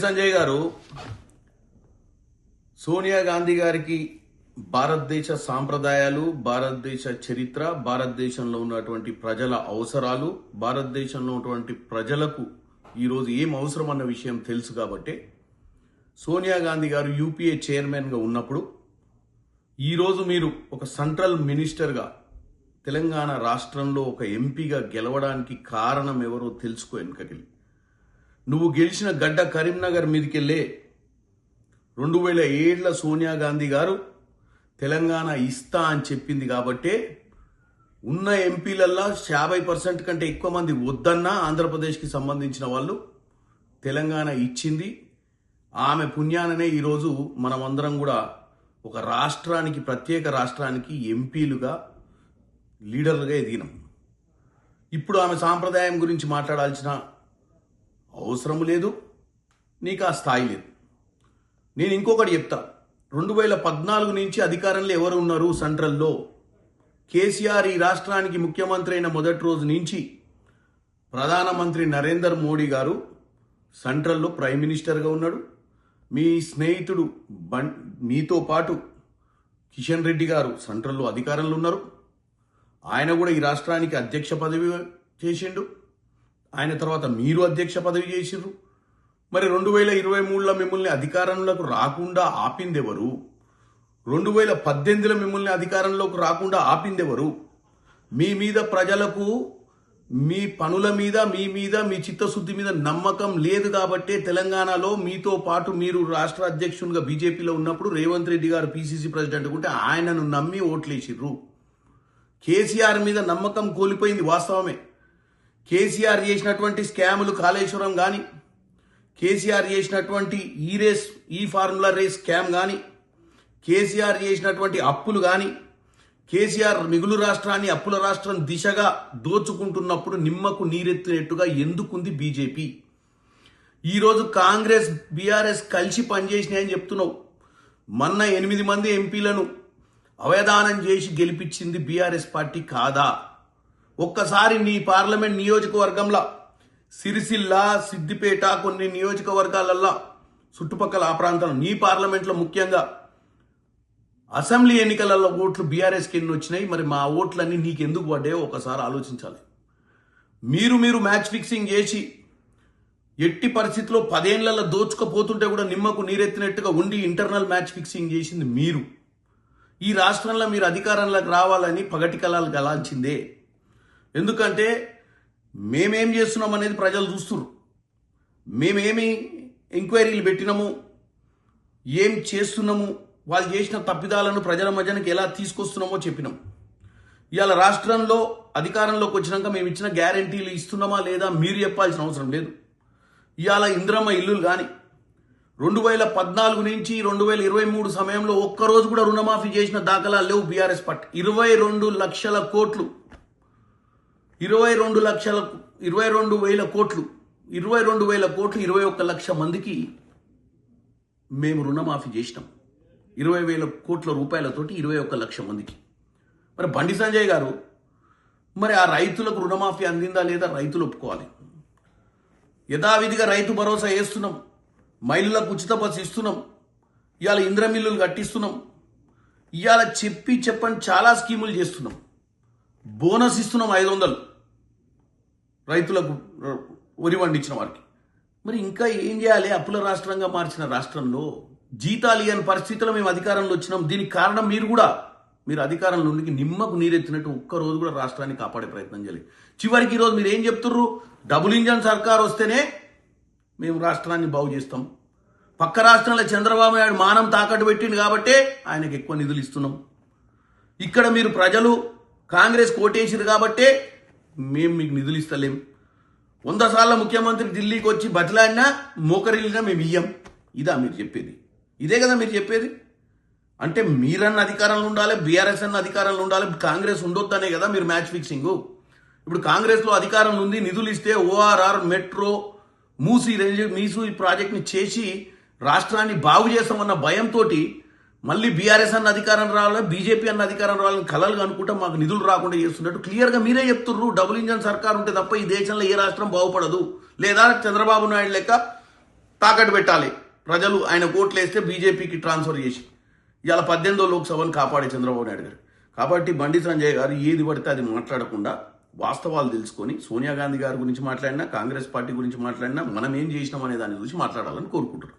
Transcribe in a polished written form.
సంజయ్ గారు సోనియా గాంధీ గారికి భారతదేశ సాంప్రదాయాలు, భారతదేశ చరిత్ర, భారతదేశంలో ఉన్నటువంటి ప్రజల అవసరాలు, భారతదేశంలో ఉన్నటువంటి ప్రజలకు ఈరోజు ఏం అవసరం అన్న విషయం తెలుసు కాబట్టి సోనియా గాంధీ గారు యూపీఏ చైర్మన్గా ఉన్నప్పుడు ఈరోజు మీరు ఒక సెంట్రల్ మినిస్టర్గా తెలంగాణ రాష్ట్రంలో ఒక ఎంపీగా గెలవడానికి కారణం ఎవరో తెలుసుకో. వెనుకకెళ్ళి నువ్వు గెలిచిన గడ్డ కరీంనగర్ మీదకెళ్ళే 2007 సోనియా గాంధీ గారు తెలంగాణ ఇస్తా అని చెప్పింది కాబట్టే ఉన్న ఎంపీలల్లో 50% కంటే ఎక్కువ మంది వద్దన్నా ఆంధ్రప్రదేశ్కి సంబంధించిన వాళ్ళు తెలంగాణ ఇచ్చింది. ఆమె పుణ్యాననే ఈరోజు మనమందరం కూడా ఒక రాష్ట్రానికి, ప్రత్యేక రాష్ట్రానికి ఎంపీలుగా, లీడర్లుగా ఎదిగినాం. ఇప్పుడు ఆమె సాంప్రదాయం గురించి మాట్లాడాల్సిన అవసరం లేదు, నీకు ఆ స్థాయి లేదు. నేను ఇంకొకటి చెప్తా. 2014 నుంచి అధికారంలో ఎవరు ఉన్నారు సెంట్రల్లో? కేసీఆర్ ఈ రాష్ట్రానికి ముఖ్యమంత్రి అయిన మొదటి రోజు నుంచి ప్రధానమంత్రి నరేందర్ మోడీ గారు సెంట్రల్లో ప్రైమ్ మినిస్టర్గా ఉన్నాడు. మీ స్నేహితుడు మీతో పాటు కిషన్ రెడ్డి గారు సెంట్రల్లో అధికారంలో ఉన్నారు. ఆయన కూడా ఈ రాష్ట్రానికి అధ్యక్ష పదవి చేసిండు. ఆయన తర్వాత మీరు అధ్యక్ష పదవి చేసిర్రు. మరి 2023లో మిమ్మల్ని అధికారంలోకి రాకుండా ఆపిందెవరు? 2018లో మిమ్మల్ని అధికారంలోకి రాకుండా ఆపిందెవరు? మీ మీద ప్రజలకు, మీ పనుల మీద, మీ చిత్తశుద్ధి మీద నమ్మకం లేదు కాబట్టే తెలంగాణలో మీతో పాటు మీరు రాష్ట్ర అధ్యక్షునిగా బీజేపీలో ఉన్నప్పుడు రేవంత్ రెడ్డి గారు పీసీసీ ప్రెసిడెంట్ ఉంటే ఆయనను నమ్మి ఓట్లేసిర్రు. కేసీఆర్ మీద నమ్మకం కోల్పోయింది, వాస్తవమే. కేసీఆర్ చేసినటువంటి స్కాములు, కాళేశ్వరం కానీ, కేసీఆర్ చేసినటువంటి ఈ ఫార్ములా రేస్ స్కామ్ కానీ, కేసీఆర్ చేసినటువంటి అప్పులు కానీ, కేసీఆర్ మిగులు రాష్ట్రాన్ని అప్పుల రాష్ట్రం దిశగా దోచుకుంటున్నప్పుడు నిమ్మకు నీరెత్తినట్టుగా ఎందుకుంది బీజేపీ? ఈరోజు కాంగ్రెస్, బీఆర్ఎస్ కలిసి పనిచేసినాయని చెప్తున్నావు. మొన్న 8 మంది ఎంపీలను అవయదానం చేసి గెలిపించింది బీఆర్ఎస్ పార్టీ కాదా? ఒక్కసారి నీ పార్లమెంట్ నియోజకవర్గంలో సిరిసిల్ల, సిద్దిపేట, కొన్ని నియోజకవర్గాలల్లో చుట్టుపక్కల ఆ ప్రాంతాల్లో నీ పార్లమెంట్లో ముఖ్యంగా అసెంబ్లీ ఎన్నికలలో ఓట్లు బీఆర్ఎస్కి ఎన్ని వచ్చినాయి? మరి మా ఓట్లన్నీ నీకెందుకు పడ్డాయో ఒకసారి ఆలోచించాలి. మీరు మ్యాచ్ ఫిక్సింగ్ చేసి ఎట్టి పరిస్థితిలో 10 ఏళ్లలో దోచుకపోతుంటే కూడా నిమ్మకు నీరెత్తినట్టుగా ఉండి ఇంటర్నల్ మ్యాచ్ ఫిక్సింగ్ చేసింది మీరు. ఈ రాష్ట్రంలో మీరు అధికారంలోకి రావాలని పగటి కళలు గలాల్చిందే. ఎందుకంటే మేమేం చేస్తున్నాం అనేది ప్రజలు చూస్తున్నారు. మేమేమి ఎంక్వైరీలు పెట్టినాము, ఏం చేస్తున్నాము, వాళ్ళు చేసిన తప్పిదాలను ప్రజల మధ్యనకి ఎలా తీసుకొస్తున్నామో చెప్పినాం. ఇవాళ రాష్ట్రంలో అధికారంలోకి వచ్చినాక మేము ఇచ్చిన గ్యారంటీలు ఇస్తున్నామా లేదా మీరు చెప్పాల్సిన అవసరం లేదు. ఇవాళ ఇందిరమ్మ ఇల్లులు కానీ 2014 నుంచి 2023 సమయంలో ఒక్కరోజు కూడా రుణమాఫీ చేసిన దాఖలాలు లేవు బీఆర్ఎస్ పార్టీ. 22 లక్షల కోట్లు, 22 వేల కోట్లు, 21 లక్ష మందికి మేము రుణమాఫీ చేసినాం. 20,000 కోట్ల రూపాయలతోటి 21 లక్ష మందికి. మరి బండి సంజయ్ గారు, మరి ఆ రైతులకు రుణమాఫీ అందిందా లేదా? రైతులు ఒప్పుకోవాలి. యథావిధిగా రైతు భరోసా వేస్తున్నాం, మహిళలకు ఉచిత బస్సు ఇస్తున్నాం, ఇవాళ ఇంద్రమిల్లులు కట్టిస్తున్నాం, ఇవాళ చెప్పని చాలా స్కీములు చేస్తున్నాం. బోనస్ ఇస్తున్నాం 500 రైతులకు, వరి పండించిన వారికి. మరి ఇంకా ఏం చేయాలి? అప్పుల రాష్ట్రంగా మార్చిన రాష్ట్రంలో జీతాలు ఇవ్వని పరిస్థితుల్లో మేము అధికారంలో వచ్చినాం. దీనికి కారణం మీరు అధికారంలో ఉండి నిమ్మకు నీరెత్తినట్టు ఒక్కరోజు కూడా రాష్ట్రాన్ని కాపాడే ప్రయత్నం చేయలేదు. చివరికి ఈరోజు మీరు ఏం చెప్తుర్రు? డబుల్ ఇంజన్ సర్కార్ వస్తేనే మేము రాష్ట్రాన్ని బాగు చేస్తాం. పక్క రాష్ట్రంలో చంద్రబాబు నాయుడు మానం తాకట్టు పెట్టిండు కాబట్టే ఆయనకు ఎక్కువ నిధులు ఇస్తున్నాం. ఇక్కడ మీరు ప్రజలు కాంగ్రెస్ కోటేసిరు కాబట్టే మేము మీకు నిధులు ఇస్తలేం. 100 సార్లు ముఖ్యమంత్రి ఢిల్లీకి వచ్చి బతిలాడినా మోకరిల్లినా మేము ఇయ్యం. ఇదా మీరు చెప్పేది? ఇదే కదా మీరు చెప్పేది? అంటే మీరన్న అధికారంలో ఉండాలి, బీఆర్ఎస్ అన్న అధికారంలో ఉండాలి, కాంగ్రెస్ ఉండొద్దనే కదా మీరు మ్యాచ్ ఫిక్సింగ్. ఇప్పుడు కాంగ్రెస్లో అధికారం ఉంది, నిధులు ఇస్తే ఓఆర్ఆర్, మెట్రో, మూసీ ప్రాజెక్ట్ని చేసి రాష్ట్రాన్ని బాగు చేస్తామన్న భయంతో మళ్ళీ బీఆర్ఎస్ అన్న అధికారం రావాలి, బీజేపీ అన్న అధికారం రావాలని కలలు అనుకుంటా మాకు నిధులు రాకుండా చేస్తున్నట్టు క్లియర్గా మీరే చెప్తుర్రు. డబుల్ ఇంజన్ సర్కార్ ఉంటే తప్ప ఈ దేశంలో ఏ రాష్ట్రం బాగుపడదు. లేదా చంద్రబాబు నాయుడు లెక్క తాకట్టు పెట్టాలి. ప్రజలు ఆయన ఓట్లు వేస్తే బీజేపీకి ట్రాన్స్ఫర్ చేసి ఇవాళ 18వ లోక్సభను కాపాడే చంద్రబాబు నాయుడు గారు. కాబట్టి బండి సంజయ్ గారు ఏది పడితే అది మాట్లాడకుండా వాస్తవాలు తెలుసుకొని సోనియా గాంధీ గారి గురించి మాట్లాడినా, కాంగ్రెస్ పార్టీ గురించి మాట్లాడినా, మనం ఏం చేసినాం అనే దాని గురించి మాట్లాడాలని కోరుకుంటున్నాం.